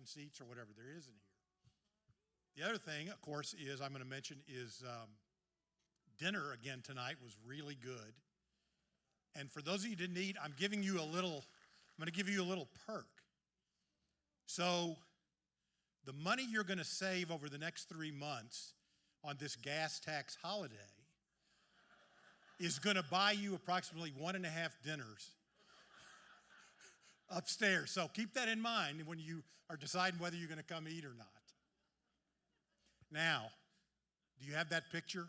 and seats or whatever there is in here. The other thing, of course, is I'm going to mention is dinner again tonight was really good. And for those of you who didn't eat, I'm going to give you a little perk. So the money you're going to save over the next 3 months on this gas tax holiday is going to buy you approximately 1.5 dinners upstairs. So keep that in mind when you are deciding whether you're going to come eat or not. Now, do you have that picture?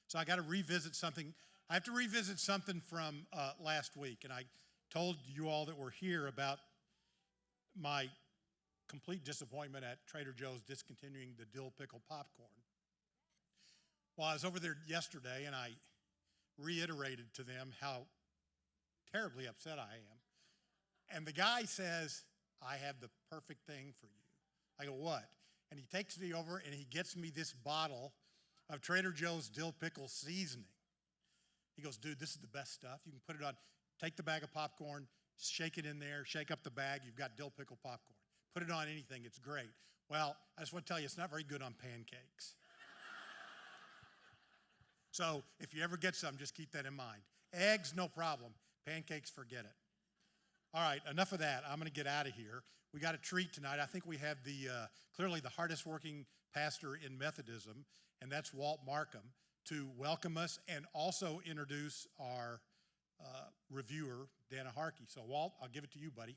So I got to revisit something. I have to revisit something from last week, and I told you all that were here about my complete disappointment at Trader Joe's discontinuing the dill pickle popcorn. Well, I was over there yesterday, and I reiterated to them how terribly upset I am. And the guy says, I have the perfect thing for you. I go, what? And he takes me over, and he gets me this bottle of Trader Joe's dill pickle seasoning. He goes, dude, this is the best stuff. You can put it on, take the bag of popcorn, shake it in there, shake up the bag, you've got dill pickle popcorn. Put it on anything, it's great. Well, I just want to tell you, it's not very good on pancakes. So if you ever get some, just keep that in mind. Eggs, no problem. Pancakes, forget it. All right, enough of that. I'm going to get out of here. We got a treat tonight. I think we have clearly the hardest working pastor in Methodism, and that's Walt Markham, to welcome us and also introduce our reviewer, Dana Harkey. So Walt, I'll give it to you, buddy.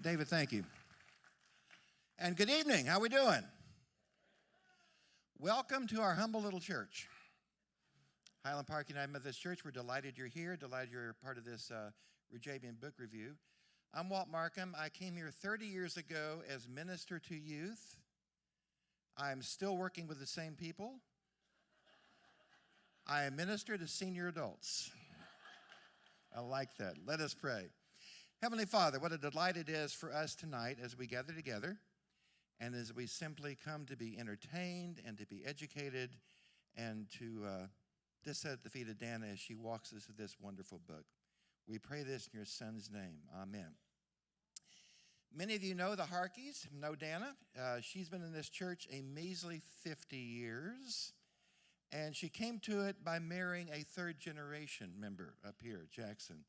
David, thank you. And good evening. How we doing? Welcome to our humble little church. Highland Park United Methodist Church, we're delighted you're here, delighted you're part of this Rejabian book review. I'm Walt Markham. I came here 30 years ago as minister to youth. I'm still working with the same people. I am minister to senior adults. I like that. Let us pray. Heavenly Father, what a delight it is for us tonight as we gather together and as we simply come to be entertained and to be educated and to just sit at the feet of Dana as she walks us through this wonderful book. We pray this in your son's name. Amen. Many of you know the Harkeys, know Dana. She's been in this church a measly 50 years, and she came to it by marrying a third-generation member up here, Jackson,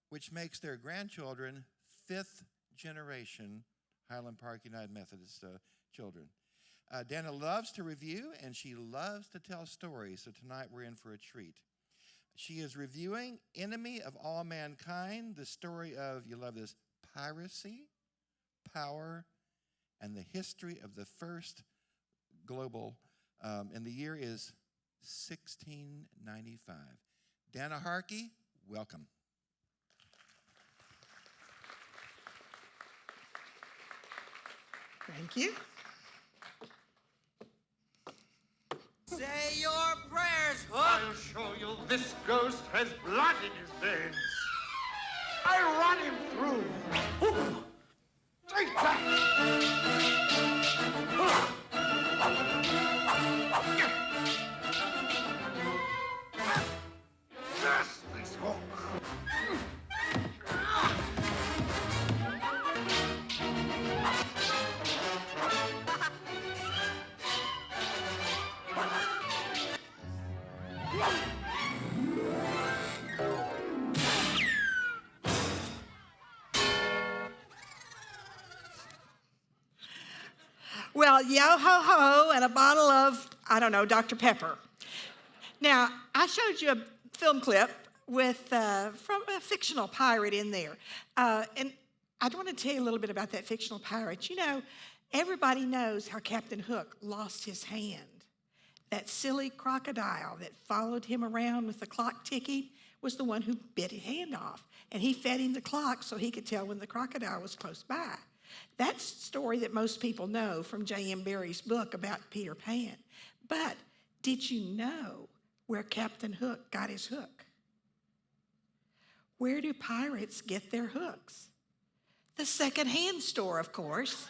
which makes their grandchildren fifth-generation Highland Park United Methodist children. Dana loves to review, and she loves to tell stories, so tonight we're in for a treat. She is reviewing Enemy of All Mankind, the story of, you love this, piracy, power, and the history of the first global, and the year is 1695. Dana Harkey, welcome. Thank you. Say your prayers, Hook. I'll show you this ghost has blood in his veins. I run him through. Ooh. Take that. Yes, this Hook. Well, yo ho ho and a bottle of, I don't know, Dr. Pepper. Now, I showed you a film clip with from a fictional pirate in there. And I want to tell you a little bit about that fictional pirate. You know, everybody knows how Captain Hook lost his hand. That silly crocodile that followed him around with the clock ticking was the one who bit his hand off. And he fed him the clock so he could tell when the crocodile was close by. That's a story that most people know from J.M. Barrie's book about Peter Pan. But did you know where Captain Hook got his hook? Where do pirates get their hooks? The secondhand store, of course.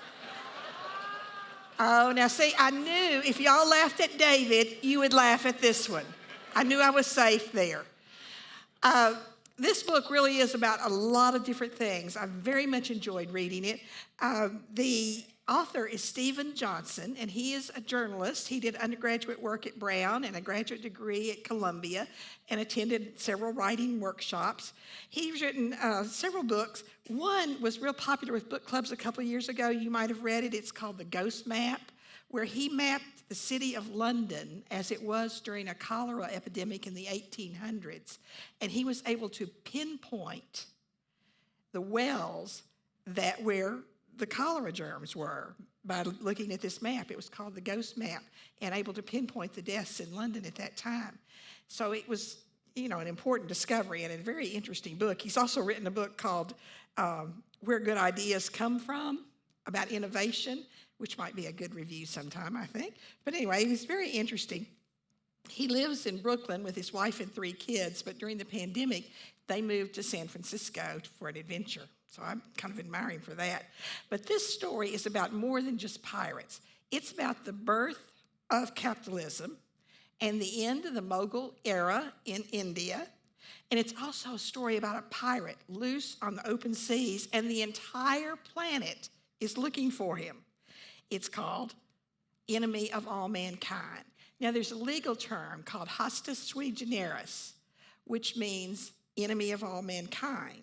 Oh, now see, I knew if y'all laughed at David, you would laugh at this one. I knew I was safe there. this book really is about a lot of different things. I very much enjoyed reading it. The author is Stephen Johnson, and he is a journalist. He did undergraduate work at Brown and a graduate degree at Columbia and attended several writing workshops. He's written several books. One was real popular with book clubs a couple of years ago. You might have read it. It's called The Ghost Map, where he mapped the city of London as it was during a cholera epidemic in the 1800s. And he was able to pinpoint the wells that where the cholera germs were by looking at this map. It was called the Ghost Map, and able to pinpoint the deaths in London at that time. So it was, an important discovery and a very interesting book. He's also written a book called Where Good Ideas Come From, about innovation, which might be a good review sometime, I think. But anyway, it's very interesting. He lives in Brooklyn with his wife and 3 kids, but during the pandemic, they moved to San Francisco for an adventure. So I'm kind of admiring for that. But this story is about more than just pirates. It's about the birth of capitalism and the end of the Mughal era in India. And it's also a story about a pirate loose on the open seas, and the entire planet is looking for him. It's called Enemy of All Mankind. Now, there's a legal term called hostis sui generis, which means enemy of all mankind.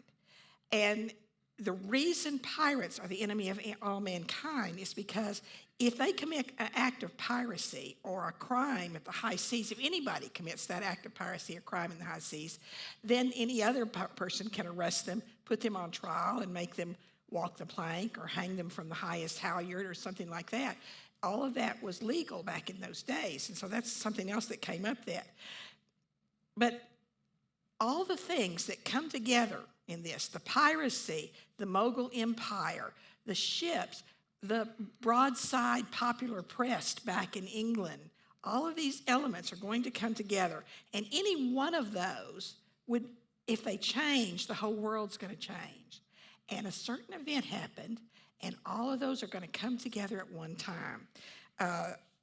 And the reason pirates are the enemy of all mankind is because if they commit an act of piracy or a crime at the high seas, if anybody commits that act of piracy or crime in the high seas, then any other person can arrest them, put them on trial, and make them walk the plank or hang them from the highest halyard or something like that. All of that was legal back in those days, and so that's something else that came up there. But all the things that come together in this, the piracy, the Mughal Empire, the ships, the broadside popular press back in England, all of these elements are going to come together. And any one of those would, if they change, the whole world's going to change. And a certain event happened, and all of those are going to come together at one time.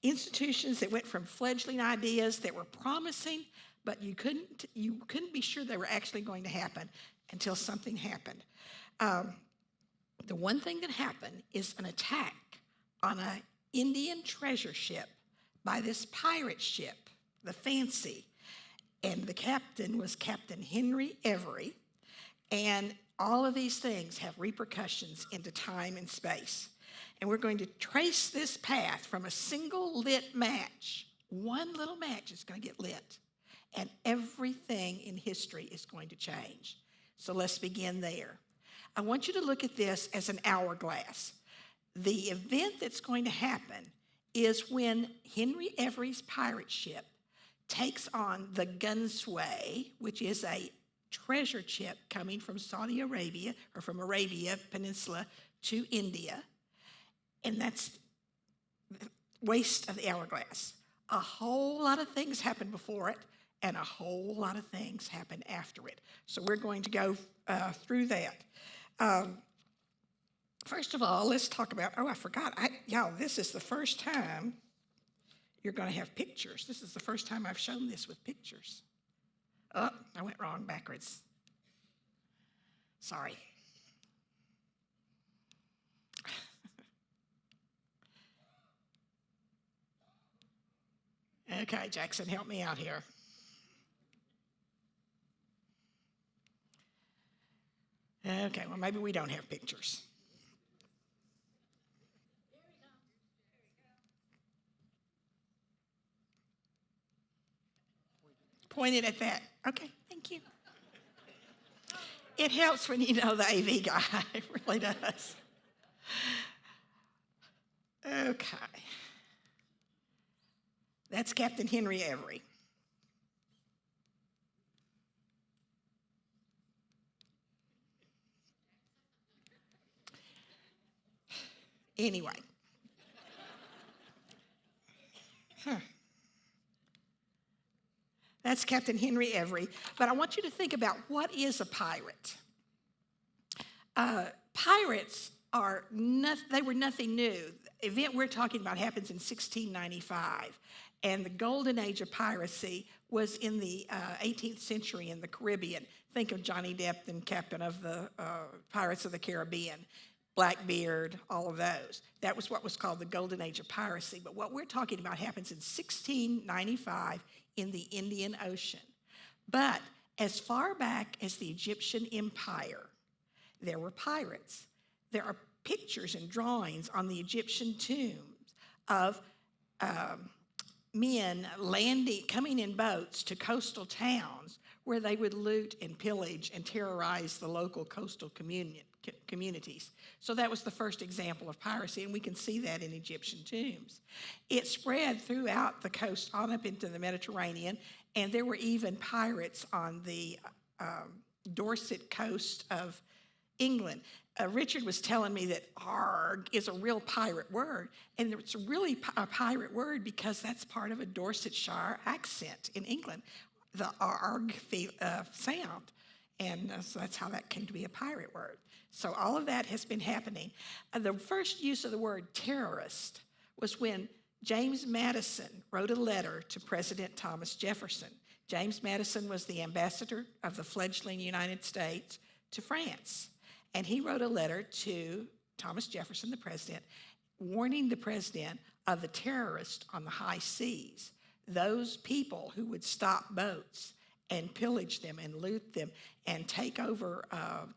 Institutions that went from fledgling ideas that were promising, but you couldn't be sure they were actually going to happen until something happened. The one thing that happened is an attack on an Indian treasure ship by this pirate ship, the Fancy. And the captain was Captain Henry Every. And all of these things have repercussions into time and space. And we're going to trace this path from a single lit match. One little match is going to get lit, and everything in history is going to change. So let's begin there. I want you to look at this as an hourglass. The event that's going to happen is when Henry Every's pirate ship takes on the Gunsway, which is a treasure ship coming from Saudi Arabia, or from Arabia Peninsula to India. And that's the waist of the hourglass. A whole lot of things happen before it, and a whole lot of things happen after it. So we're going to go through that. First of all, let's talk about, I forgot. Y'all, this is the first time you're going to have pictures. This is the first time I've shown this with pictures. Oh, I went wrong backwards. Sorry. Okay, Jackson, help me out here. Okay, well, maybe we don't have pictures. Point it at that. Okay, thank you. It helps when you know the AV guy. It really does. Okay. That's Captain Henry Every. Anyway. That's Captain Henry Every. But I want you to think about, what is a pirate? Pirates they were nothing new. The event we're talking about happens in 1695. And the golden age of piracy was in the 18th century in the Caribbean. Think of Johnny Depp, the captain of the Pirates of the Caribbean, Blackbeard, all of those. That was what was called the golden age of piracy. But what we're talking about happens in 1695 in the Indian Ocean. But as far back as the Egyptian Empire, there were pirates. There are pictures and drawings on the Egyptian tombs of men coming in boats to coastal towns where they would loot and pillage and terrorize the local coastal communities. So that was the first example of piracy, and we can see that in Egyptian tombs. It spread throughout the coast on up into the Mediterranean, and there were even pirates on the Dorset coast of England. Richard was telling me that arg is a real pirate word, and it's really a pirate word because that's part of a Dorsetshire accent in England, the arg sound. And so that's how that came to be a pirate word. So all of that has been happening. The first use of the word terrorist was when James Madison wrote a letter to President Thomas Jefferson. James Madison was the ambassador of the fledgling United States to France. And he wrote a letter to Thomas Jefferson, the president, warning the president of the terrorists on the high seas, those people who would stop boats and pillage them and loot them and take over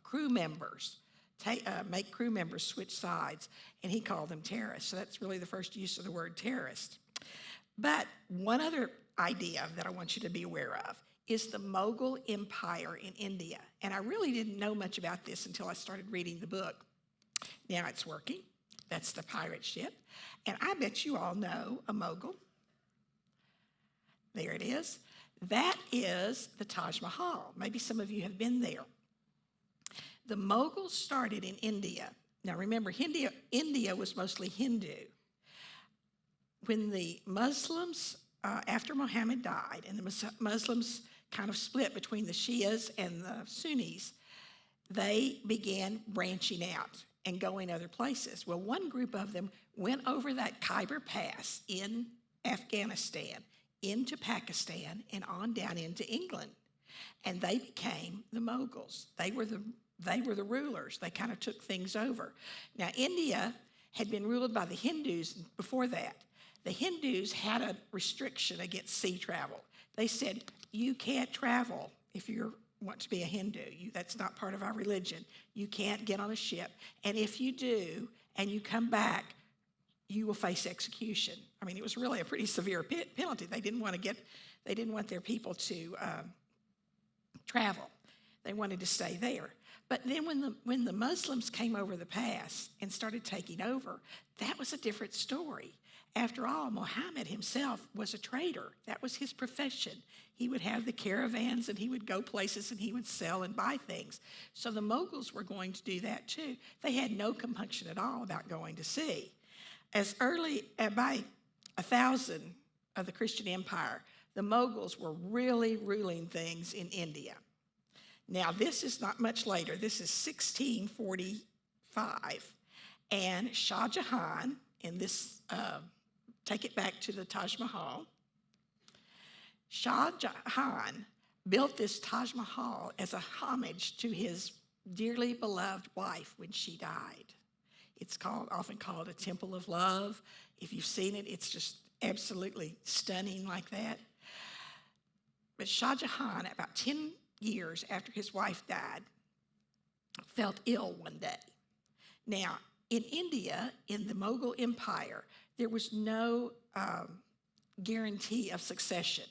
crew members, make crew members switch sides. And he called them terrorists. So that's really the first use of the word terrorist. But one other idea that I want you to be aware of is the Mughal Empire in India. And I really didn't know much about this until I started reading the book. Now it's working. That's the pirate ship. And I bet you all know a Mughal. There it is. That is the Taj Mahal. Maybe some of you have been there. The Mughals started in India. Now remember, India was mostly Hindu. When the Muslims, after Muhammad died, and the Muslims kind of split between the Shias and the Sunnis, they began branching out and going other places. Well, one group of them went over that Khyber Pass in Afghanistan, into Pakistan, and on down into England. And they became the Mughals. They were the rulers. They kind of took things over. Now, India had been ruled by the Hindus before that. The Hindus had a restriction against sea travel. They said, you can't travel if you want to be a Hindu. That's not part of our religion. You can't get on a ship. And if you do, and you come back, you will face execution. I mean, it was really a pretty severe penalty. They didn't want their people to travel. They wanted to stay there. But then when the Muslims came over the pass and started taking over, that was a different story. After all, Muhammad himself was a trader. That was his profession. He would have the caravans and he would go places and he would sell and buy things. So the Mughals were going to do that too. They had no compunction at all about going to sea. As early by 1000 of the Christian Empire, the Mughals were really ruling things in India. Now, this is not much later. This is 1645. And Shah Jahan, in this, take it back to the Taj Mahal, Shah Jahan built this Taj Mahal as a homage to his dearly beloved wife when she died. It's often called a Temple of Love. If you've seen it, it's just absolutely stunning like that. But Shah Jahan, about 10 years after his wife died, felt ill one day. Now, in India, in the Mughal Empire, there was no guarantee of succession.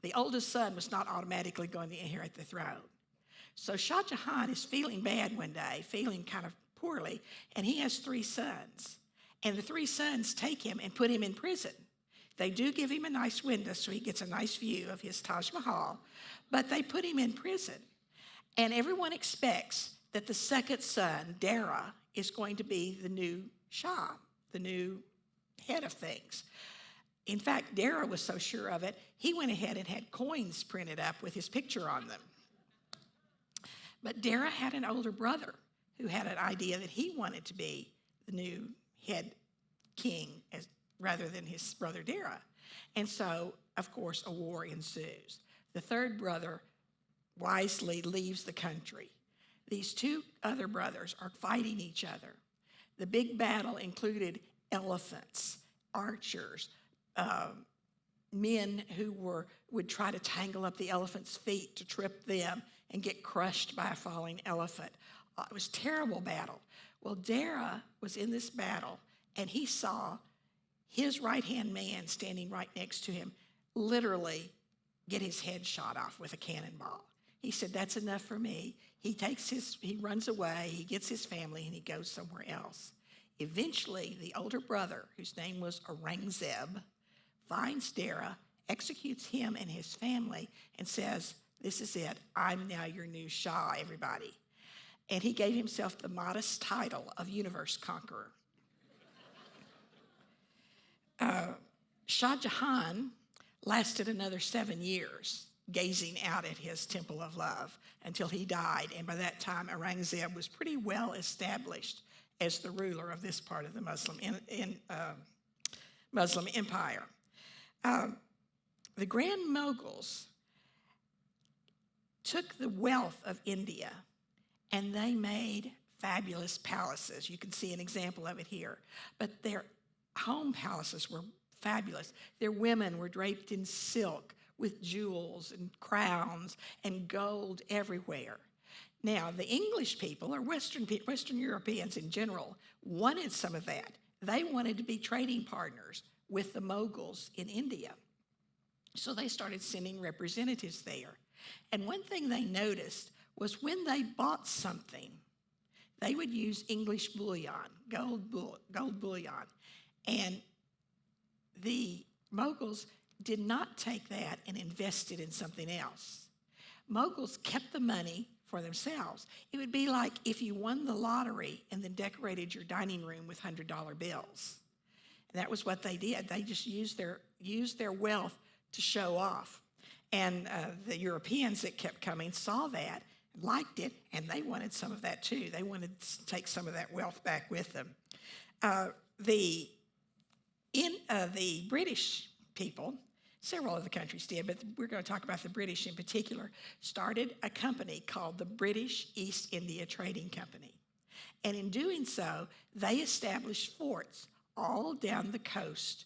The oldest son was not automatically going to inherit the throne. So Shah Jahan is feeling bad one day, feeling kind of poorly, and he has 3 sons. And the 3 sons take him and put him in prison. They do give him a nice window so he gets a nice view of his Taj Mahal, but they put him in prison. And everyone expects that the second son, Dara, is going to be the new Shah, the new head of things. In fact, Dara was so sure of it, he went ahead and had coins printed up with his picture on them. But Dara had an older brother who had an idea that he wanted to be the new head king rather than his brother Dara. And so, of course, a war ensues. The third brother wisely leaves the country. These two other brothers are fighting each other. The big battle included elephants, archers, men who would try to tangle up the elephant's feet to trip them and get crushed by a falling elephant. It was a terrible battle. Well, Dara was in this battle, and he saw his right-hand man standing right next to him literally get his head shot off with a cannonball. He said, "That's enough for me." He runs away, he gets his family, and he goes somewhere else. Eventually, the older brother, whose name was Aurangzeb, finds Dara, executes him and his family, and says, "This is it. I'm now your new Shah, everybody." And he gave himself the modest title of Universe Conqueror. Shah Jahan lasted another 7 years, gazing out at his temple of love until he died. And by that time, Aurangzeb was pretty well established as the ruler of this part of the Muslim Empire. The Grand Moguls took the wealth of India and they made fabulous palaces. You can see an example of it here. But their home palaces were fabulous. Their women were draped in silk with jewels and crowns and gold everywhere. Now, the English people, or Western Europeans in general, wanted some of that. They wanted to be trading partners with the Moguls in India. So they started sending representatives there. And one thing they noticed was when they bought something, they would use English bullion, gold bullion. And the Moguls did not take that and invest it in something else. Moguls kept the money for themselves. It would be like if you won the lottery and then decorated your dining room with $100 bills. And that was what they did. They just used their wealth to show off. And the Europeans that kept coming saw that, liked it, and they wanted some of that too. They wanted to take some of that wealth back with them. The British people, several of the countries did, but we're going to talk about the British in particular, started a company called the British East India Trading Company. And in doing so, they established forts all down the coast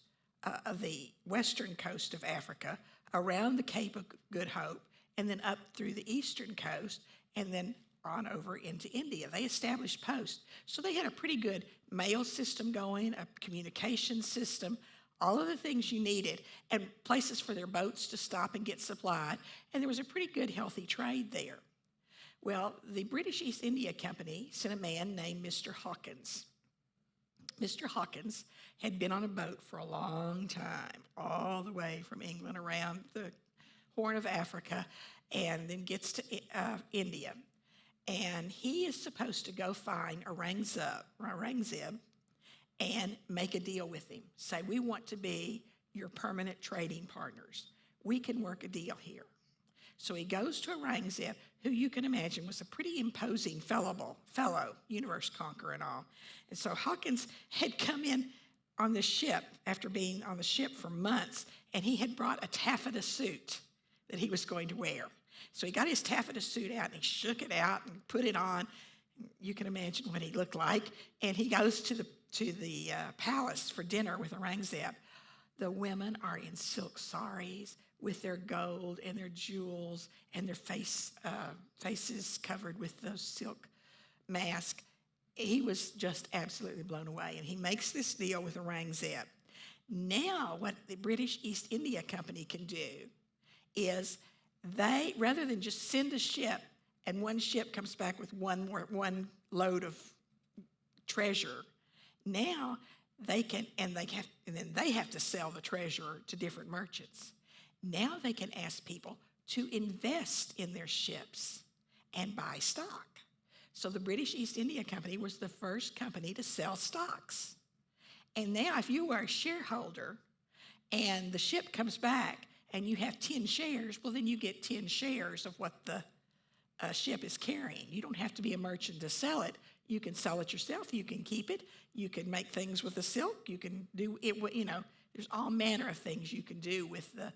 of the western coast of Africa, around the Cape of Good Hope, and then up through the eastern coast, and then on over into India. They established posts. So they had a pretty good mail system going, a communication system, all of the things you needed, and places for their boats to stop and get supplied. And there was a pretty good, healthy trade there. Well, the British East India Company sent a man named Mr. Hawkins. Mr. Hawkins had been on a boat for a long time, all the way from England around the Horn of Africa, and then gets to India. And he is supposed to go find Aurangzeb and make a deal with him. Say, "We want to be your permanent trading partners. We can work a deal here." So he goes to Aurangzeb, who you can imagine was a pretty imposing fellow, universe conqueror and all. And so Hawkins had come in on the ship after being on the ship for months, and he had brought a taffeta suit that he was going to wear. So he got his taffeta suit out and he shook it out and put it on. You can imagine what he looked like. And he goes to the palace for dinner with Aurangzeb. The women are in silk saris with their gold and their jewels and their faces covered with those silk masks. He was just absolutely blown away. And he makes this deal with Aurangzeb. Now what the British East India Company can do is they, rather than just send a ship and one ship comes back with one load of treasure, now they can, and then they have to sell the treasure to different merchants. Now they can ask people to invest in their ships and buy stock. So the British East India Company was the first company to sell stocks. And now if you were a shareholder and the ship comes back and you have 10 shares, well, then you get 10 shares of what the ship is carrying. You don't have to be a merchant to sell it. You can sell it yourself. You can keep it. You can make things with the silk. You can do it, there's all manner of things you can do with the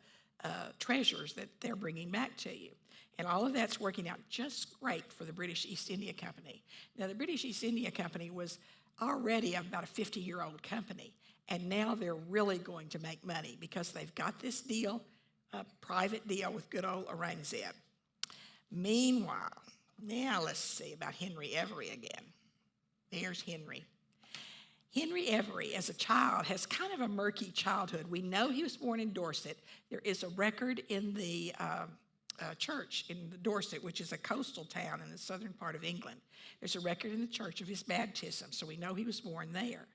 treasures that they're bringing back to you. And all of that's working out just great for the British East India Company. Now, the British East India Company was already about a 50-year-old company, and now they're really going to make money because they've got this deal, a private deal with good old Aurangzeb. Meanwhile, now let's see about Henry Every again. There's Henry. Henry Every, as a child, has kind of a murky childhood. We know he was born in Dorset. There is a record in the church in Dorset, which is a coastal town in the southern part of England. There's a record in the church of his baptism, so we know he was born there.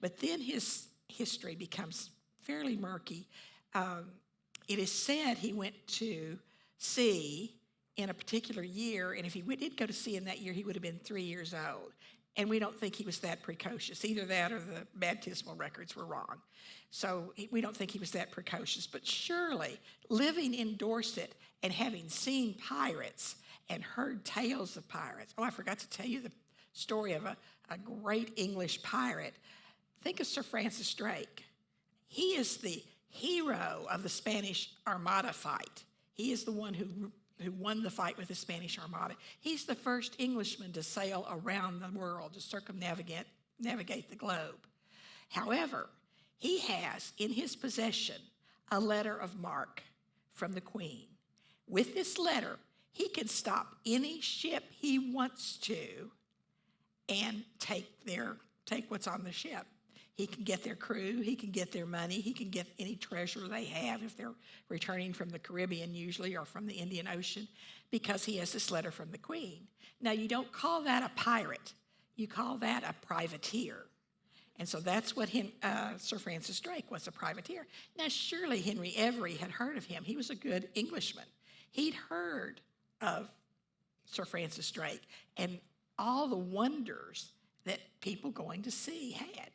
But then his history becomes fairly murky. It is said he went to sea in a particular year, and if he did go to sea in that year, he would have been 3 years old. And we don't think he was that precocious. Either that or the baptismal records were wrong. So we don't think he was that precocious. But surely, living in Dorset and having seen pirates and heard tales of pirates. Oh, I forgot to tell you the story of a great English pirate. Think of Sir Francis Drake. He is the hero of the Spanish Armada fight. He is the one who won the fight with the Spanish Armada. He's the first Englishman to sail around the world, to navigate the globe. However, he has in his possession a letter of marque from the Queen. With this letter, he can stop any ship he wants to and take what's on the ship. He can get their crew, he can get their money, he can get any treasure they have if they're returning from the Caribbean usually or from the Indian Ocean, because he has this letter from the Queen. Now, you don't call that a pirate. You call that a privateer. And so that's what Sir Francis Drake was, a privateer. Now, surely Henry Every had heard of him. He was a good Englishman. He'd heard of Sir Francis Drake and all the wonders that people going to sea had.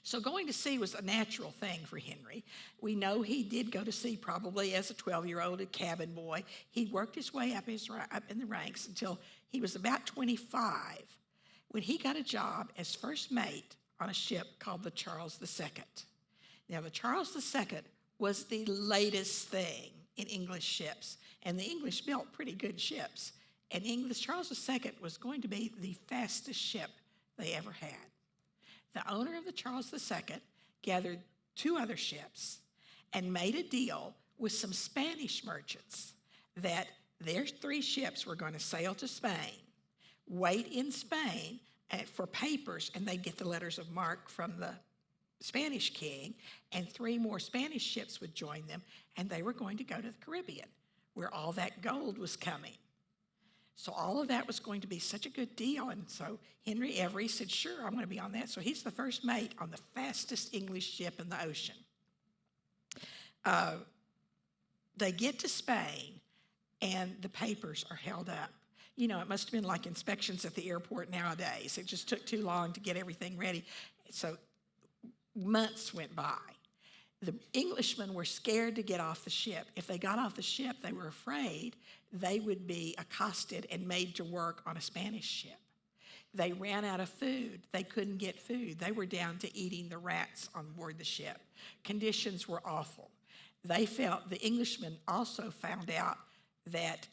So going to sea was a natural thing for Henry. We know he did go to sea probably as a 12-year-old, a cabin boy. He worked his way up in the ranks until he was about 25, when he got a job as first mate on a ship called the Charles II. Now, the Charles II was the latest thing in English ships, and the English built pretty good ships. And the Charles II was going to be the fastest ship they ever had. The owner of the Charles II gathered 2 other ships and made a deal with some Spanish merchants that their 3 ships were going to sail to Spain, wait in Spain for papers, and they'd get the letters of marque from the Spanish king, and 3 more Spanish ships would join them, and they were going to go to the Caribbean, where all that gold was coming. So all of that was going to be such a good deal. And so Henry Every said, sure, I'm going to be on that. So he's the first mate on the fastest English ship in the ocean. They get to Spain, and the papers are held up. You know, it must have been like inspections at the airport nowadays. It just took too long to get everything ready. So months went by. The Englishmen were scared to get off the ship. If they got off the ship, they were afraid they would be accosted and made to work on a Spanish ship. They ran out of food. They couldn't get food. They were down to eating the rats on board the ship. Conditions were awful. They felt, the Englishmen also found out that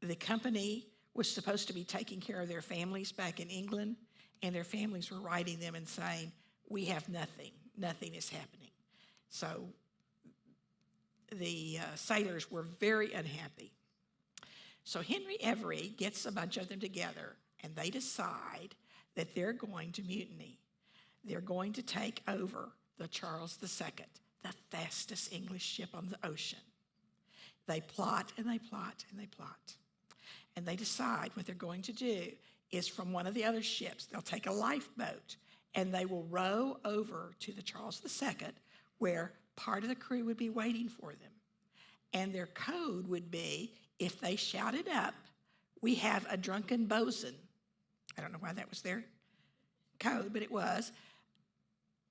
the company was supposed to be taking care of their families back in England, and their families were writing them and saying, we have nothing. Nothing is happening. So the sailors were very unhappy. So Henry Every gets a bunch of them together, and they decide that they're going to mutiny. They're going to take over the Charles II, the fastest English ship on the ocean. They plot and they plot and they plot. And they decide what they're going to do is, from one of the other ships, they'll take a lifeboat and they will row over to the Charles II, where part of the crew would be waiting for them. And their code would be, if they shouted up, we have a drunken bosun. I don't know why that was their code, but it was.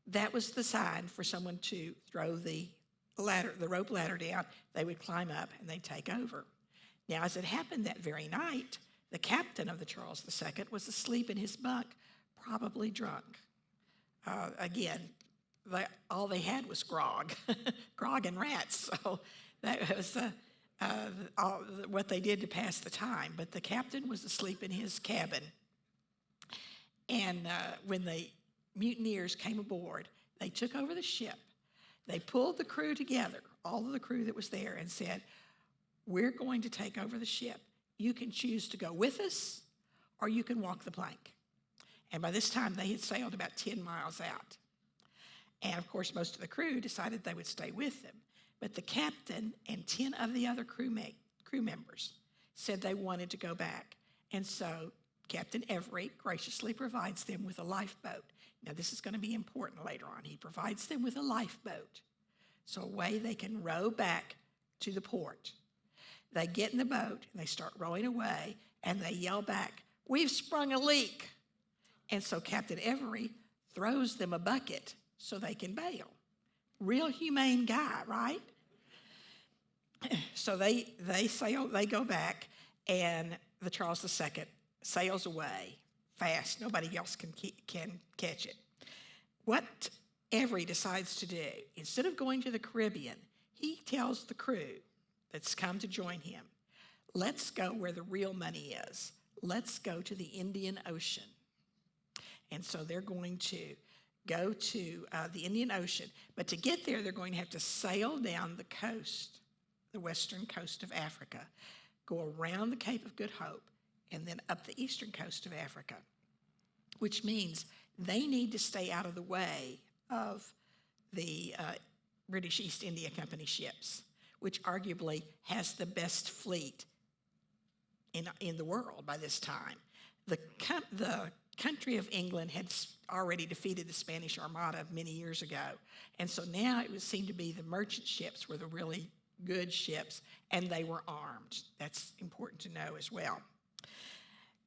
That was the sign for someone to throw the rope ladder down. They would climb up and they'd take over. Now, as it happened that very night, the captain of the Charles II was asleep in his bunk, probably drunk. Again, all they had was grog, grog and rats. So that was what they did to pass the time. But the captain was asleep in his cabin. And when the mutineers came aboard, they took over the ship. They pulled the crew together, all of the crew that was there, and said, we're going to take over the ship. You can choose to go with us, or you can walk the plank. And by this time, they had sailed about 10 miles out. And of course, most of the crew decided they would stay with them. But the captain and 10 of the other crew members said they wanted to go back. And so Captain Every graciously provides them with a lifeboat. Now, this is going to be important later on. He provides them with a lifeboat, so a way they can row back to the port. They get in the boat, and they start rowing away, and they yell back, we've sprung a leak. And so Captain Every throws them a bucket so they can bail. Real humane guy, right? So they sail, they go back, and the Charles II sails away fast. Nobody else can catch it. What Every decides to do, instead of going to the Caribbean, he tells the crew that's come to join him, let's go where the real money is. Let's go to the Indian Ocean. And so they're going to go to the Indian Ocean. But to get there, they're going to have to sail down the coast, the western coast of Africa, go around the Cape of Good Hope, and then up the eastern coast of Africa, which means they need to stay out of the way of the British East India Company ships, which arguably has the best fleet in the world by this time. The country of England had already defeated the Spanish Armada many years ago, and so now it would seem to be the merchant ships were the really good ships, and they were armed. That's important to know as well.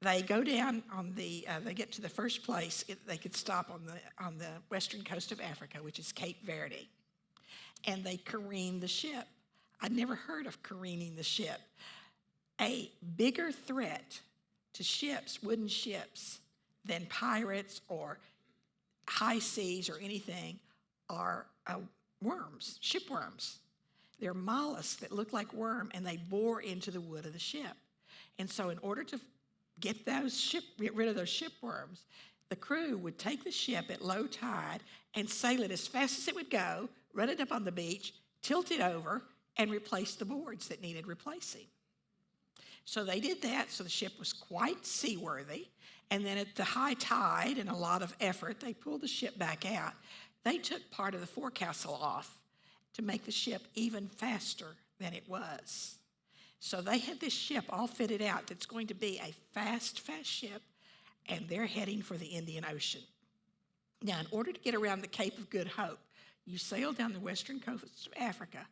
They go down on they get to the first place they could stop on the western coast of Africa, which is Cape Verde, and they careen the ship. I'd never heard of careening the ship. A bigger threat to ships, wooden ships, than pirates or high seas or anything are worms, shipworms. They're mollusks that look like worm, and they bore into the wood of the ship. And so in order to get rid of those shipworms, the crew would take the ship at low tide and sail it as fast as it would go, run it up on the beach, tilt it over, and replace the boards that needed replacing. So they did that, so the ship was quite seaworthy. And then at the high tide and a lot of effort, they pulled the ship back out. They took part of the forecastle off to make the ship even faster than it was. So they had this ship all fitted out that's going to be a fast ship, and they're heading for the Indian Ocean. Now, in order to get around the Cape of Good Hope, you sail down the western coast of Africa,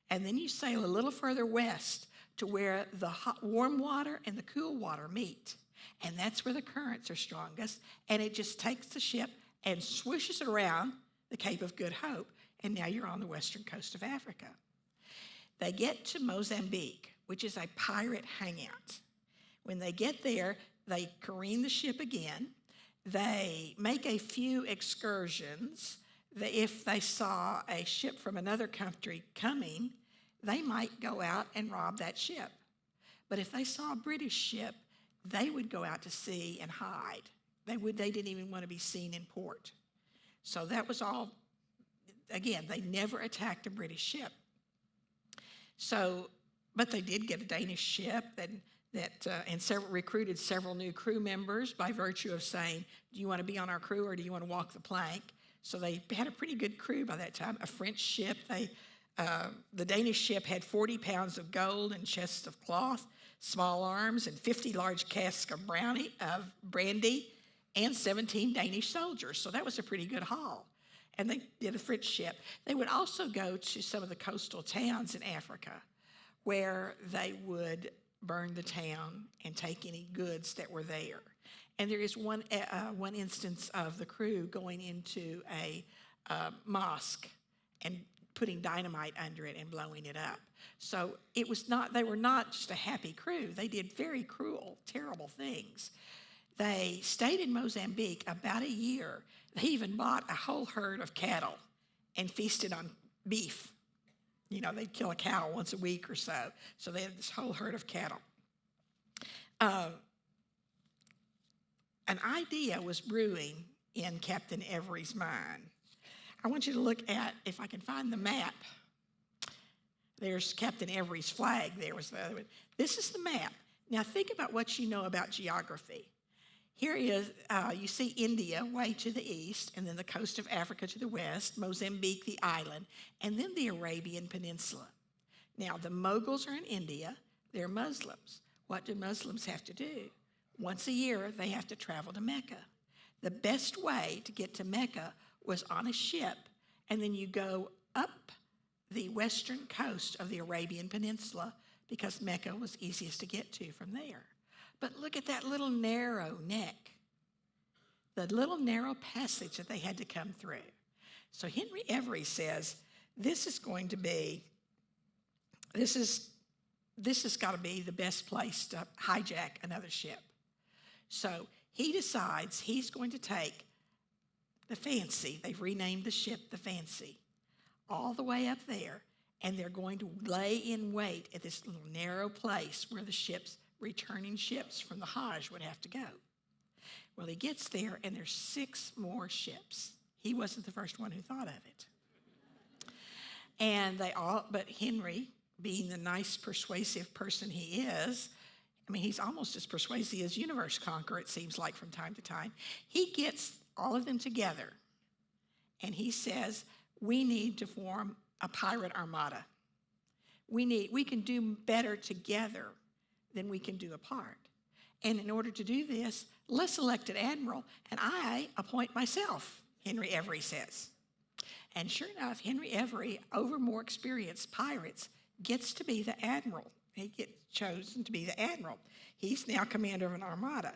and then you sail a little further west to where the warm water and the cool water meet. And that's where the currents are strongest. And it just takes the ship and swishes it around the Cape of Good Hope, and now you're on the western coast of Africa. They get to Mozambique, which is a pirate hangout. When they get there, they careen the ship again. They make a few excursions. If they saw a ship from another country coming, they might go out and rob that ship. But if they saw a British ship, they would go out to sea and hide. They didn't even want to be seen in port. So that was all, again, they never attacked a British ship. So, but they did get a Danish ship and recruited several new crew members by virtue of saying, do you want to be on our crew or do you want to walk the plank? So they had a pretty good crew by that time. A French ship, the Danish ship had 40 pounds of gold and chests of cloth, small arms, and 50 large casks of brandy, and 17 Danish soldiers. So that was a pretty good haul. And they did a French ship. They would also go to some of the coastal towns in Africa where they would burn the town and take any goods that were there. And there is one instance of the crew going into a mosque and putting dynamite under it and blowing it up. So they were not just a happy crew. They did very cruel, terrible things. They stayed in Mozambique about a year. They even bought a whole herd of cattle and feasted on beef. You know, they'd kill a cow once a week or so. So they had this whole herd of cattle. An idea was brewing in Captain Every's mind. I want you to look at, if I can find the map. There's Captain Every's flag. There was the other one. This is the map. Now think about what you know about geography. Here is, you see India way to the east, and then the coast of Africa to the west, Mozambique, the island, and then the Arabian Peninsula. Now, the Mughals are in India. They're Muslims. What do Muslims have to do? Once a year, they have to travel to Mecca. The best way to get to Mecca was on a ship, and then you go up the western coast of the Arabian Peninsula because Mecca was easiest to get to from there. But look at that little narrow neck, the little narrow passage that they had to come through. So Henry Every says, this has got to be the best place to hijack another ship. So he decides he's going to take the Fancy, they've renamed the ship the Fancy, all the way up there, and they're going to lay in wait at this little narrow place where the returning ships from the Hajj would have to go. Well, he gets there, and there's 6 more ships. He wasn't the first one who thought of it. And but Henry, being the nice, persuasive person he is, I mean, he's almost as persuasive as Universe Conqueror, it seems like, from time to time. He gets all of them together, and he says, we need to form a pirate armada. We can do better together than we can do apart. And in order to do this, let's elect an admiral, and I appoint myself, Henry Every says. And sure enough, Henry Every, over more experienced pirates, gets to be the admiral. He gets chosen to be the admiral. He's now commander of an armada.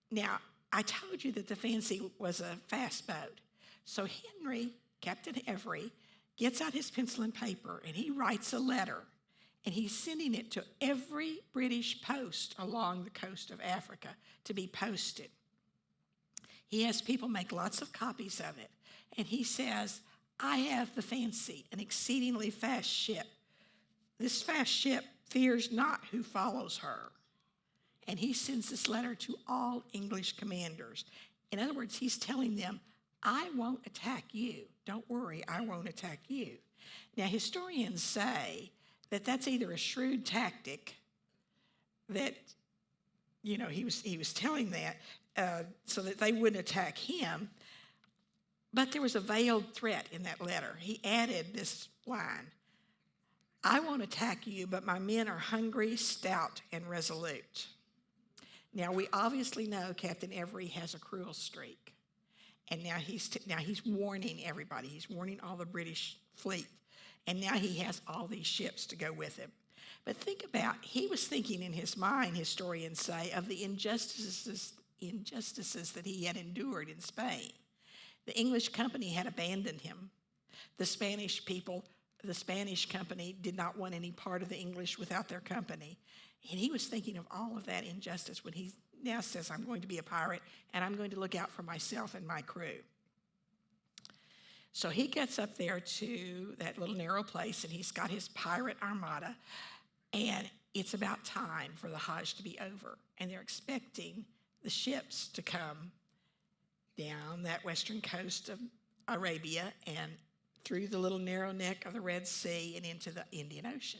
Now, I told you that the Fancy was a fast boat. So Henry, Captain Every, gets out his pencil and paper, and he writes a letter. And he's sending it to every British post along the coast of Africa to be posted. He has people make lots of copies of it. And he says, I have the Fancy, an exceedingly fast ship. This fast ship fears not who follows her. And he sends this letter to all English commanders. In other words, he's telling them, I won't attack you. Don't worry, I won't attack you. Now, historians say that that's either a shrewd tactic that, you know, he was telling that so that they wouldn't attack him, but there was a veiled threat in that letter. He added this line, I won't attack you, but my men are hungry, stout, and resolute. Now, we obviously know Captain Every has a cruel streak, and now he's warning everybody. He's warning all the British fleet. And now he has all these ships to go with him. But think about, he was thinking in his mind, historians say, of the injustices that he had endured in Spain. The English company had abandoned him. The Spanish company did not want any part of the English without their company. And he was thinking of all of that injustice when he now says, I'm going to be a pirate, and I'm going to look out for myself and my crew. So he gets up there to that little narrow place, and he's got his pirate armada, and it's about time for the Hajj to be over. And they're expecting the ships to come down that western coast of Arabia and through the little narrow neck of the Red Sea and into the Indian Ocean.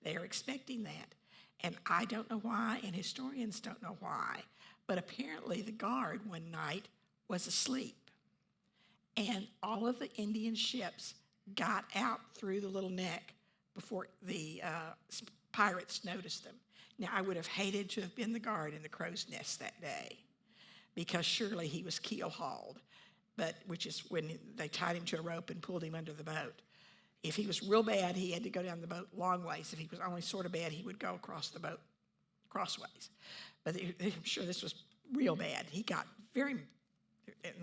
They are expecting that. And I don't know why, and historians don't know why, but apparently the guard one night was asleep. And all of the Indian ships got out through the little neck before the pirates noticed them. Now, I would have hated to have been the guard in the crow's nest that day because surely he was keel-hauled, which is when they tied him to a rope and pulled him under the boat. If he was real bad, he had to go down the boat long ways. If he was only sort of bad, he would go across the boat crossways. But I'm sure this was real bad. He got in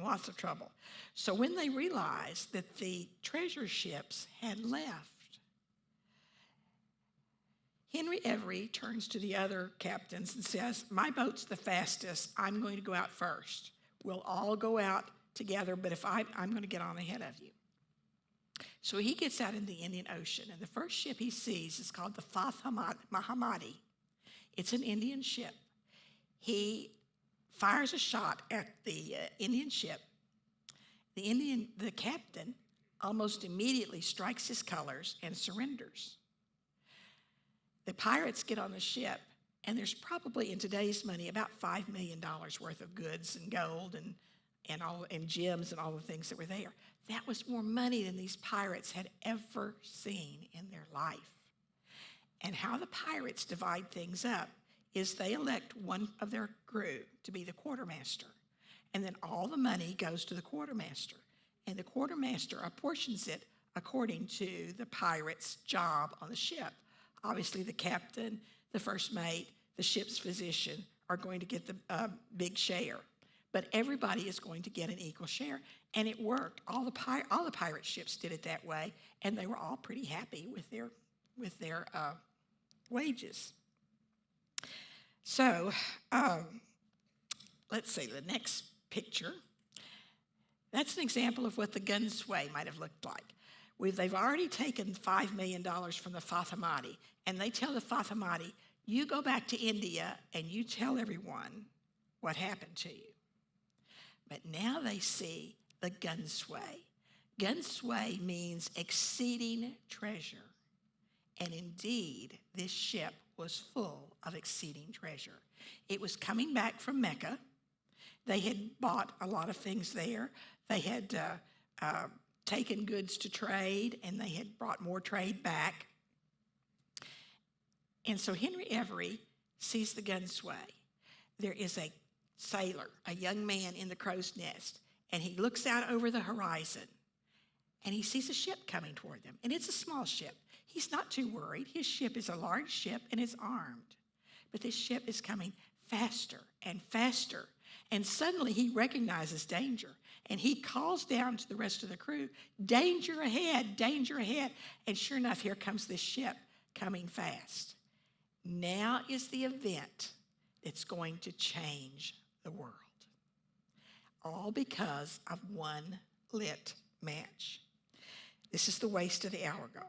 lots of trouble. So when they realized that the treasure ships had left, Henry Every turns to the other captains and says, my boat's the fastest. I'm going to go out first. We'll all go out together, but if I'm going to get on ahead of you. So he gets out in the Indian Ocean, and the first ship he sees is called the Fath Mahamadi. It's an Indian ship. He fires a shot at the Indian ship. The captain almost immediately strikes his colors and surrenders. The pirates get on the ship, and there's probably in today's money about $5 million worth of goods and gold and gems and all the things that were there. That was more money than these pirates had ever seen in their life. And how the pirates divide things up is they elect one of their crew to be the quartermaster. And then all the money goes to the quartermaster. And the quartermaster apportions it according to the pirate's job on the ship. Obviously, the captain, the first mate, the ship's physician are going to get the big share. But everybody is going to get an equal share. And it worked. All the pirate ships did it that way, and they were all pretty happy with their wages. So let's see, the next picture. That's an example of what the gun sway might have looked like. They've already taken $5 million from the Fathamadi, and they tell the Fathamadi, you go back to India and you tell everyone what happened to you. But now they see the gun sway. Gun sway means exceeding treasure. And indeed, this ship was full of exceeding treasure. It was coming back from Mecca. They had bought a lot of things there. They had taken goods to trade, and they had brought more trade back. And so Henry Every sees the gun sway. There is a sailor, a young man in the crow's nest, and he looks out over the horizon, and he sees a ship coming toward them. And it's a small ship. He's not too worried. His ship is a large ship, and it's armed. But this ship is coming faster and faster. And suddenly he recognizes danger, and he calls down to the rest of the crew, danger ahead, danger ahead. And sure enough, here comes this ship coming fast. Now is the event that's going to change the world. All because of one lit match. This is the waste of the hourglass.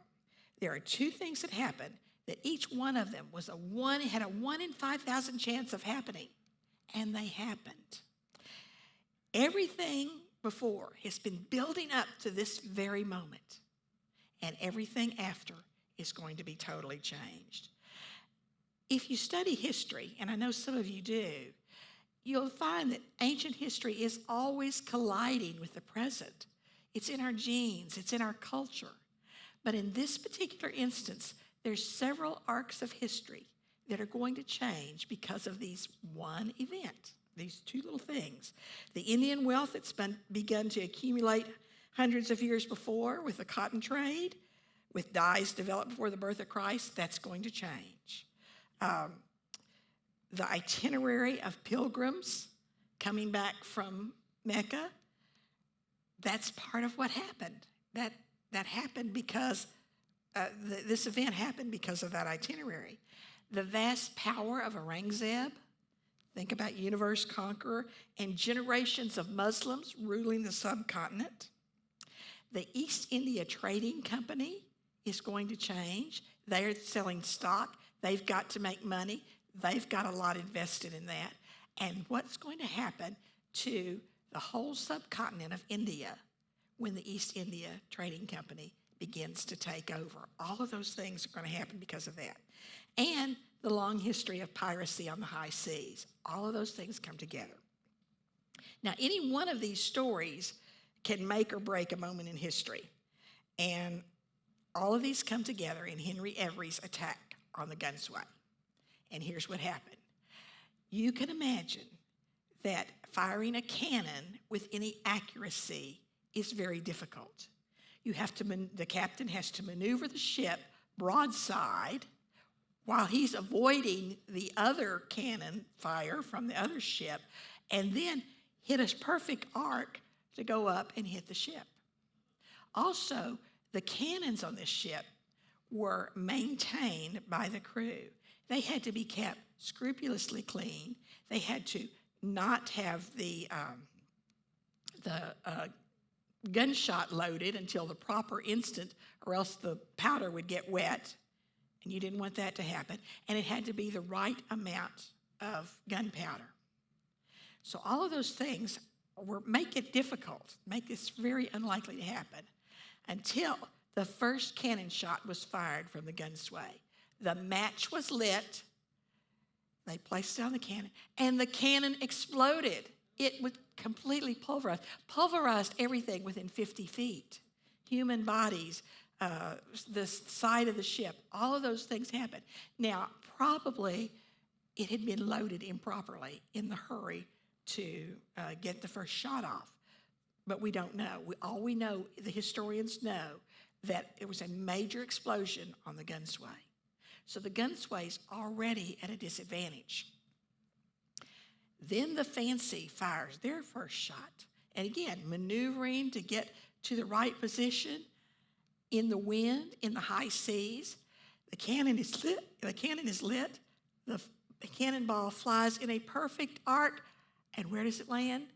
There are two things that happen that each one of them had a 1 in 5,000 chance of happening, and they happened. Everything before has been building up to this very moment, and everything after is going to be totally changed. If you study history, and I know some of you do, you'll find that ancient history is always colliding with the present. It's in our genes, it's in our culture. But in this particular instance, there's several arcs of history that are going to change because of these one event, these two little things. The Indian wealth that's begun to accumulate hundreds of years before with the cotton trade, with dyes developed before the birth of Christ, that's going to change. The itinerary of pilgrims coming back from Mecca, that's part of what happened. That happened because this event happened because of that itinerary. The vast power of Aurangzeb, think about universe conqueror, and generations of Muslims ruling the subcontinent. The East India Trading Company is going to change. They're selling stock. They've got to make money. They've got a lot invested in that. And what's going to happen to the whole subcontinent of India when the East India Trading Company begins to take over? All of those things are going to happen because of that. And the long history of piracy on the high seas. All of those things come together. Now, any one of these stories can make or break a moment in history. And all of these come together in Henry Every's attack on the gun sway. And here's what happened. You can imagine that firing a cannon with any accuracy is very difficult. The captain has to maneuver the ship broadside while he's avoiding the other cannon fire from the other ship, and then hit a perfect arc to go up and hit the ship. Also, the cannons on this ship were maintained by the crew. They had to be kept scrupulously clean. They had to not have the gunshot loaded until the proper instant, or else the powder would get wet, and you didn't want that to happen. And it had to be the right amount of gunpowder. So all of those things make it difficult, make this very unlikely to happen, until the first cannon shot was fired from the gun sway. The match was lit. They placed it on the cannon, and the cannon exploded. It was completely pulverized everything within 50 feet. Human bodies, the side of the ship, all of those things happened. Now, probably it had been loaded improperly in the hurry to get the first shot off, but we don't know. All we know, the historians know, that it was a major explosion on the gun sway. So the gun sway's already at a disadvantage. Then the Fancy fires their first shot. And again, maneuvering to get to the right position in the wind, in the high seas. The cannon is lit. The cannonball flies in a perfect arc. And where does it land?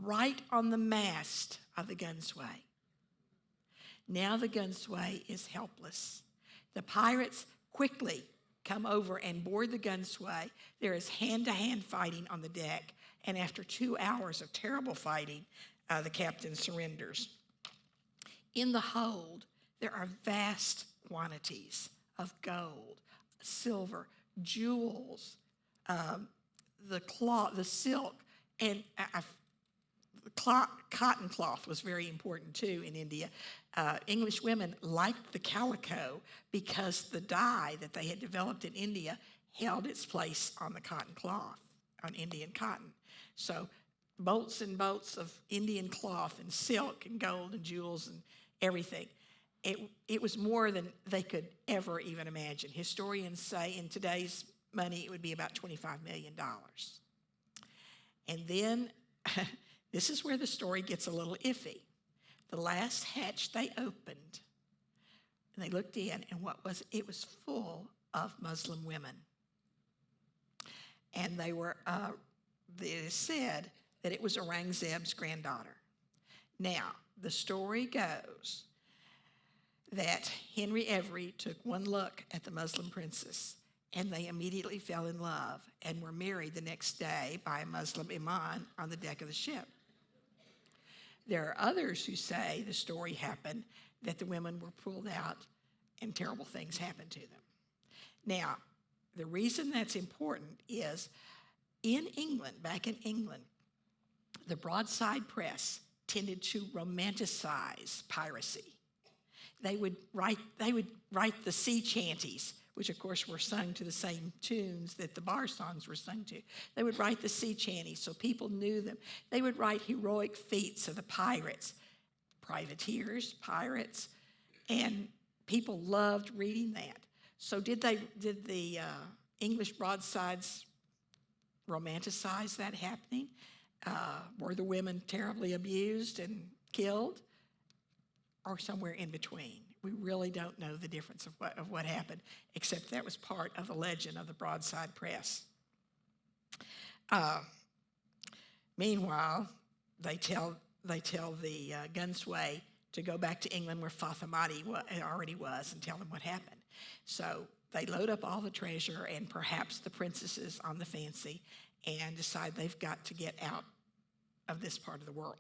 Right on the mast of the gun sway. Now the gun sway is helpless. The pirates quickly come over and board the gun sway. There is hand-to-hand fighting on the deck, and after 2 hours of terrible fighting, the captain surrenders. In the hold, there are vast quantities of gold, silver, jewels, the cloth, the silk, and cotton cloth was very important too in India. English women liked the calico because the dye that they had developed in India held its place on the cotton cloth, on Indian cotton. So bolts and bolts of Indian cloth and silk and gold and jewels and everything. It was more than they could ever even imagine. Historians say in today's money it would be about $25 million. And then this is where the story gets a little iffy. The last hatch they opened, and they looked in, and it was full of Muslim women. And they were, it is said that it was Aurangzeb's granddaughter. Now, the story goes that Henry Every took one look at the Muslim princess, and they immediately fell in love and were married the next day by a Muslim imam on the deck of the ship. There are others who say the story happened, that the women were pulled out and terrible things happened to them. Now, the reason that's important is in England, back in England, the broadside press tended to romanticize piracy. They would write the sea chanties, which of course were sung to the same tunes that the bar songs were sung to. They would write the sea chanties so people knew them. They would write heroic feats of the pirates, privateers, pirates, and people loved reading that. So did the English broadsides romanticize that happening? Were the women terribly abused and killed? Or somewhere in between? We really don't know the difference of what happened, except that was part of the legend of the broadside press. Meanwhile, they tell the gun sway to go back to England where Fatimati already was and tell them what happened. So they load up all the treasure and perhaps the princesses on the Fancy and decide they've got to get out of this part of the world.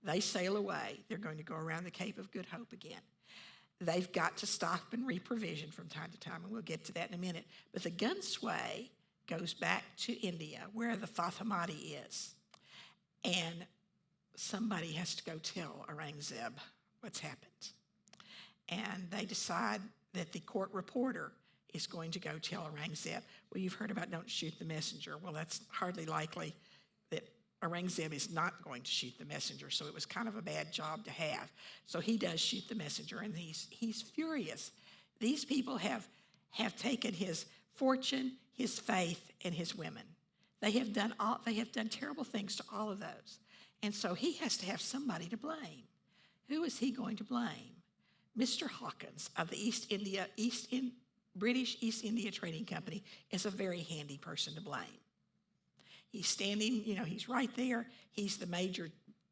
They sail away. They're going to go around the Cape of Good Hope again. They've got to stop and reprovision from time to time, and we'll get to that in a minute. But the gun sway goes back to India, where the Fatimati is. And somebody has to go tell Aurangzeb what's happened. And they decide that the court reporter is going to go tell Aurangzeb, well, you've heard about don't shoot the messenger. Well, that's hardly likely that Aurangzeb is not going to shoot the messenger, so it was kind of a bad job to have. So he does shoot the messenger, and he's furious. These people have taken his fortune, his faith, and his women. They have done terrible things to all of those. And so he has to have somebody to blame. Who is he going to blame? Mr. Hawkins of the British East India Trading Company is a very handy person to blame. He's standing, he's right there. He's the major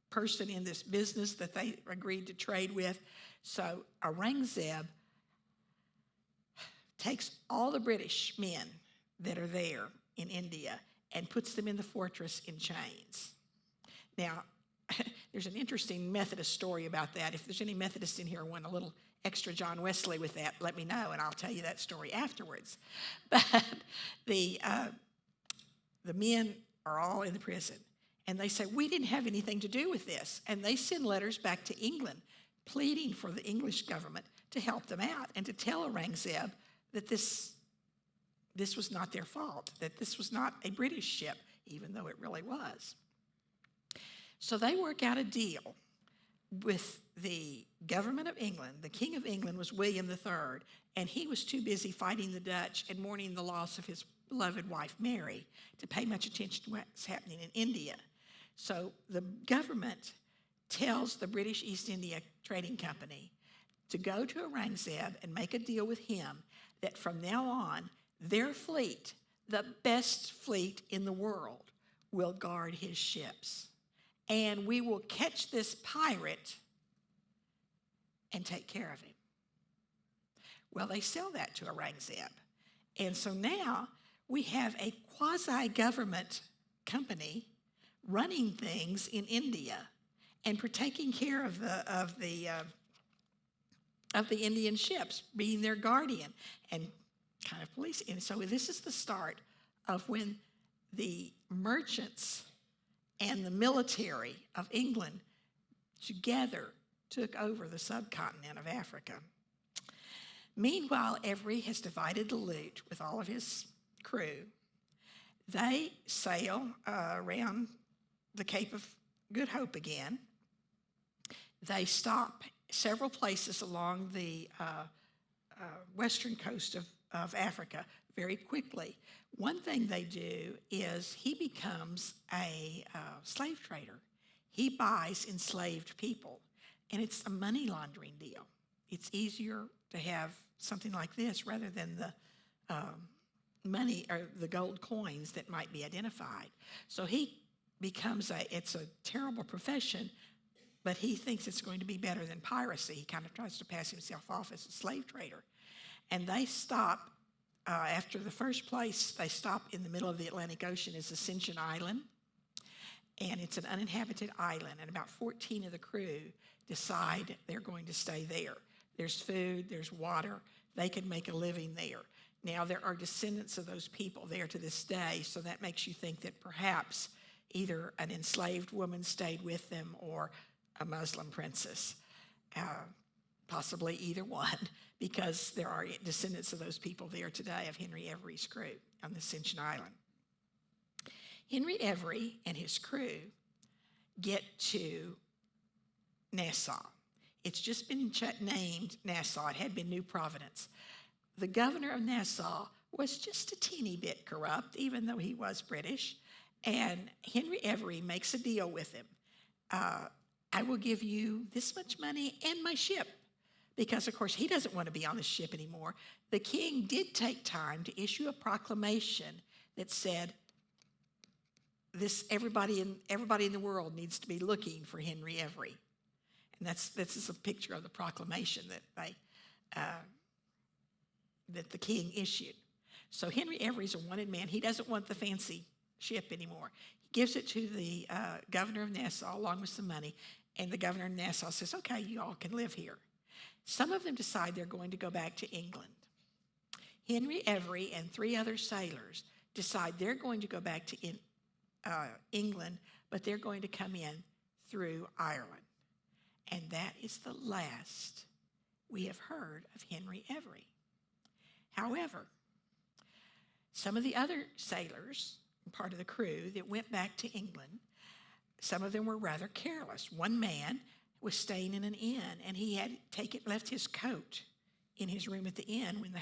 person in this business that they agreed to trade with. So Aurangzeb takes all the British men that are there in India and puts them in the fortress in chains. Now, there's an interesting Methodist story about that. If there's any Methodists in here who want a little extra John Wesley with that, let me know, and I'll tell you that story afterwards. But the men are all in the prison, and they say, we didn't have anything to do with this. And they send letters back to England pleading for the English government to help them out and to tell Aurangzeb that this was not their fault, that this was not a British ship, even though it really was. So they work out a deal with the government of England. The King of England was William III, and he was too busy fighting the Dutch and mourning the loss of his beloved wife, Mary, to pay much attention to what's happening in India. So the government tells the British East India Trading Company to go to Aurangzeb and make a deal with him that from now on, their fleet, the best fleet in the world, will guard his ships. And we will catch this pirate and take care of him. Well, they sell that to Aurangzeb. And so now we have a quasi-government company running things in India and taking care of the Indian ships, being their guardian and kind of policing. And so this is the start of when the merchants and the military of England together took over the subcontinent of Africa. Meanwhile, Every has divided the loot with all of his crew. They sail around the Cape of Good Hope again. They stop several places along the western coast of Africa very quickly. One thing they do is he becomes a slave trader. He buys enslaved people, and it's a money laundering deal. It's easier to have something like this rather than the money or the gold coins that might be identified. So he becomes it's a terrible profession, but he thinks it's going to be better than piracy. He kind of tries to pass himself off as a slave trader. And they stop, after the first place, they stop in the middle of the Atlantic Ocean is Ascension Island. And it's an uninhabited island, and about 14 of the crew decide they're going to stay there. There's food, there's water, they can make a living there. Now, there are descendants of those people there to this day, so that makes you think that perhaps either an enslaved woman stayed with them or a Muslim princess, possibly either one, because there are descendants of those people there today of Henry Every's crew on the Ascension Island. Henry Every and his crew get to Nassau. It's just been named Nassau. It had been New Providence. The governor of Nassau was just a teeny bit corrupt, even though he was British. And Henry Every makes a deal with him. I will give you this much money and my ship. Because, of course, he doesn't want to be on the ship anymore. The king did take time to issue a proclamation that said, everybody in the world needs to be looking for Henry Every. And this is a picture of the proclamation that the king issued. So Henry Every's a wanted man. He doesn't want the fancy ship anymore. He gives it to the governor of Nassau along with some money, and the governor of Nassau says, okay, you all can live here. Some of them decide they're going to go back to England. Henry Every and 3 other sailors decide they're going to go back to England, but they're going to come in through Ireland. And that is the last we have heard of Henry Every. However, some of the other sailors, part of the crew that went back to England, some of them were rather careless. One man was staying in an inn, and he had left his coat in his room at the inn when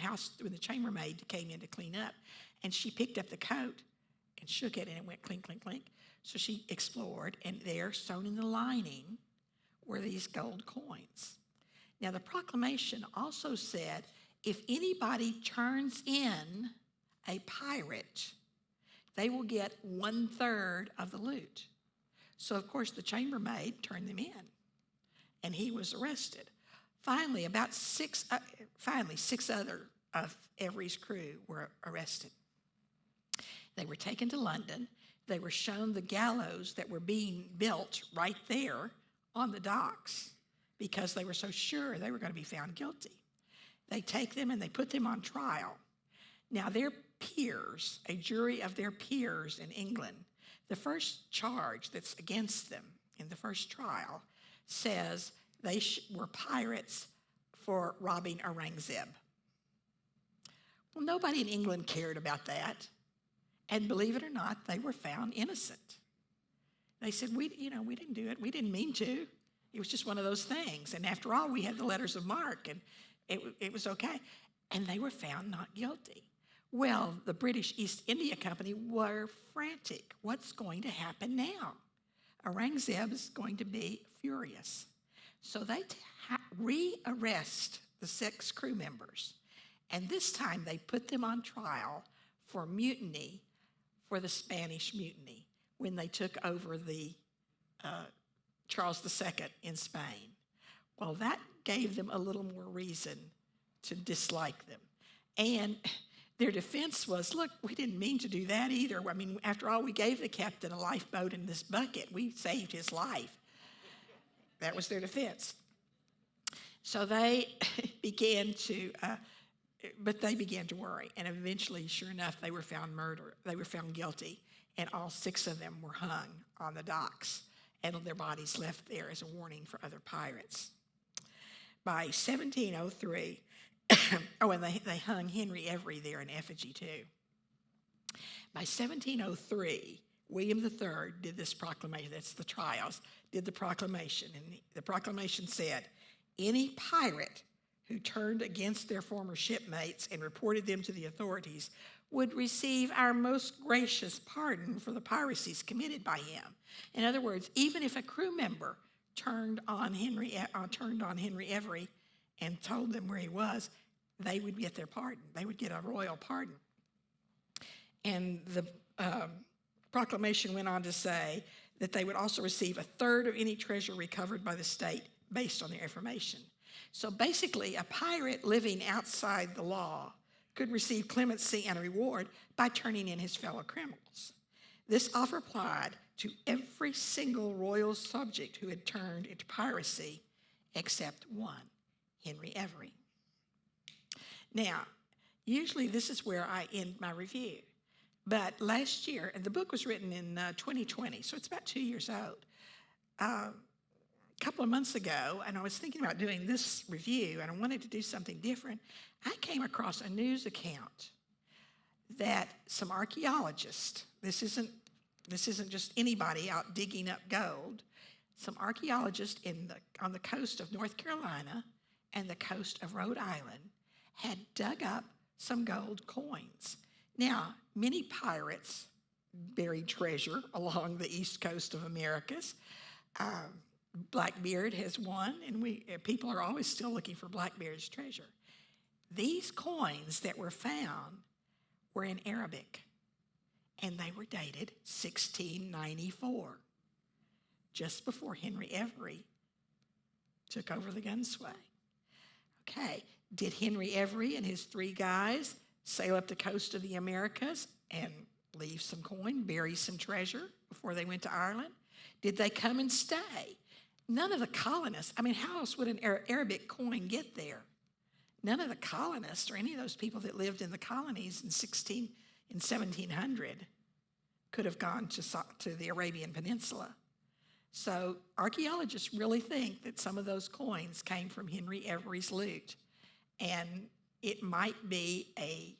the chambermaid came in to clean up, and she picked up the coat and shook it, and it went clink, clink, clink. So she explored, and there, sewn in the lining, were these gold coins. Now, the proclamation also said, if anybody turns in a pirate, they will get 1/3 of the loot. So, of course, the chambermaid turned them in, and he was arrested. Finally, six other of Every's crew were arrested. They were taken to London. They were shown the gallows that were being built right there on the docks because they were so sure they were going to be found guilty. They take them and they put them on trial. Now, their peers, a jury of their peers in England, the first charge that's against them in the first trial says they were pirates for robbing Aurangzeb. Well, nobody in England cared about that. And believe it or not, they were found innocent. They said, we didn't do it. We didn't mean to. It was just one of those things. And after all, we had the letters of marque, and it was okay. And they were found not guilty. Well, the British East India Company were frantic. What's going to happen now? Aurangzeb is going to be furious. So they re-arrest the 6 crew members. And this time they put them on trial for mutiny, for the Spanish mutiny, when they took over the Charles II in Spain. Well, that gave them a little more reason to dislike them. And their defense was, look, we didn't mean to do that either. I mean, after all, we gave the captain a lifeboat in this bucket. We saved his life. That was their defense. So they began to worry. And eventually, sure enough, they were found guilty. And all 6 of them were hung on the docks, and their bodies left there as a warning for other pirates. By 1703, and they hung Henry Every there in effigy too. By 1703, William III did this proclamation, that's the trials, did the proclamation. And the proclamation said, any pirate who turned against their former shipmates and reported them to the authorities would receive our most gracious pardon for the piracies committed by him. In other words, even if a crew member turned on Henry Every and told them where he was, they would get their pardon. They would get a royal pardon. And the proclamation went on to say that they would also receive 1/3 of any treasure recovered by the state based on their information. So basically, a pirate living outside the law could receive clemency and a reward by turning in his fellow criminals. This offer applied to every single royal subject who had turned into piracy except one, Henry Every. Now, usually this is where I end my review. But last year, and the book was written in 2020, so it's about 2 years old. A couple of months ago, and I was thinking about doing this review, and I wanted to do something different. I came across a news account that some archaeologists, this isn't just anybody out digging up gold, some archaeologists on the coast of North Carolina and the coast of Rhode Island had dug up some gold coins. Now, many pirates buried treasure along the east coast of Americas. Blackbeard has one, and people are always still looking for Blackbeard's treasure. These coins that were found were in Arabic, and they were dated 1694, just before Henry Every took over the Gunsway. Okay, did Henry Every and his 3 guys sail up the coast of the Americas and leave some coin, bury some treasure before they went to Ireland? Did they come and stay? None of the colonists, how else would an Arabic coin get there? None of the colonists or any of those people that lived in the colonies in 1700 could have gone to the Arabian Peninsula. So archaeologists really think that some of those coins came from Henry Every's loot. And it might be a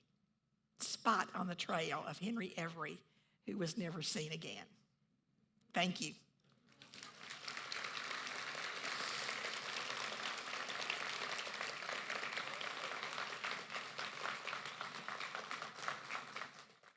spot on the trail of Henry Every who was never seen again. Thank you.